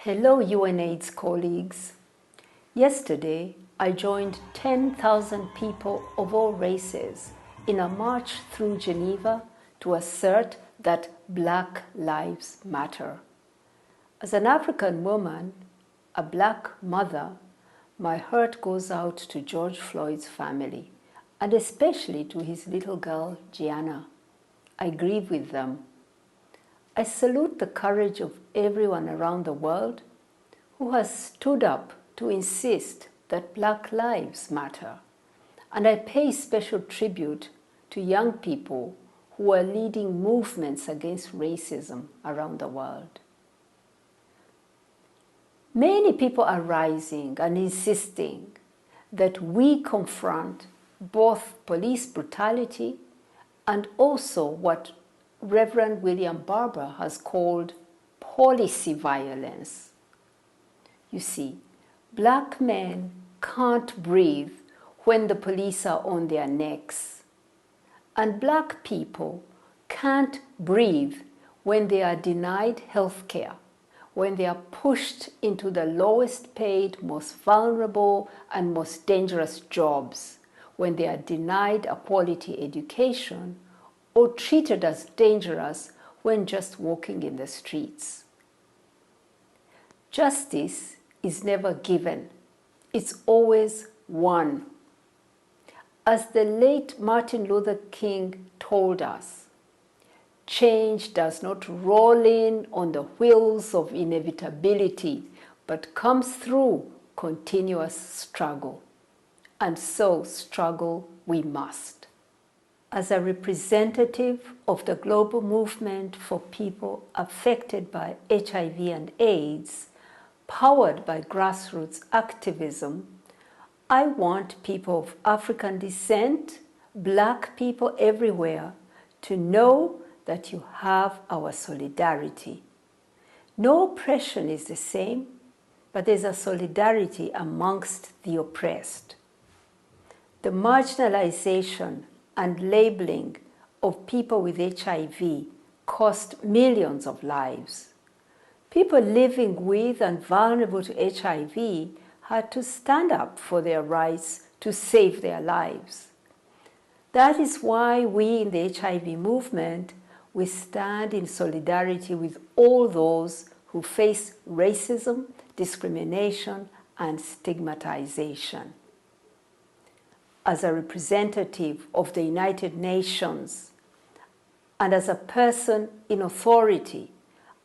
Hello UNAIDS colleagues. Yesterday I joined 10,000 people of all races in a march through Geneva to assert that Black Lives Matter. As an African woman, a Black mother, my heart goes out to George Floyd's family and especially to his little girl Gianna. I grieve with them. I salute the courage of everyone around the world who has stood up to insist that Black lives matter. And I pay special tribute to young people who are leading movements against racism around the world. Many people are rising and insisting that we confront both police brutality and also what Reverend William Barber has called policy violence. You see, Black men can't breathe when the police are on their necks. And Black people can't breathe when they are denied health care, when they are pushed into the lowest paid, most vulnerable, and most dangerous jobs, when they are denied a quality education, or treated as dangerous when just walking in the streets. Justice is never given. It's always won. As the late Martin Luther King told us, change does not roll in on the wheels of inevitability, but comes through continuous struggle. And so struggle we must. As a representative of the global movement for people affected by HIV and AIDS, powered by grassroots activism, I want people of African descent, Black people everywhere, to know that you have our solidarity. No oppression is the same, but there's a solidarity amongst the oppressed. The marginalization and labeling of people with HIV cost millions of lives. People living with and vulnerable to HIV had to stand up for their rights to save their lives. That is why we in the HIV movement, we stand in solidarity with all those who face racism, discrimination, and stigmatization. As a representative of the United Nations and as a person in authority,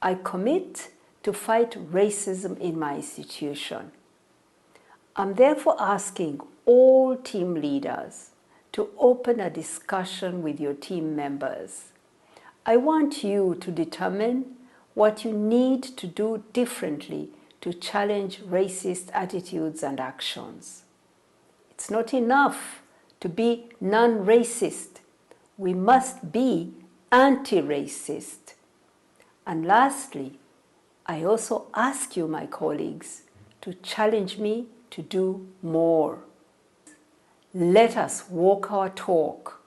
I commit to fight racism in my institution. I'm therefore asking all team leaders to open a discussion with your team members. I want you to determine what you need to do differently to challenge racist attitudes and actions. It's not enough to be non-racist. We must be anti-racist. And lastly, I also ask you, my colleagues, to challenge me to do more. Let us walk our talk.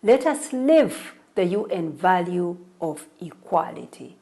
Let us live the UN value of equality.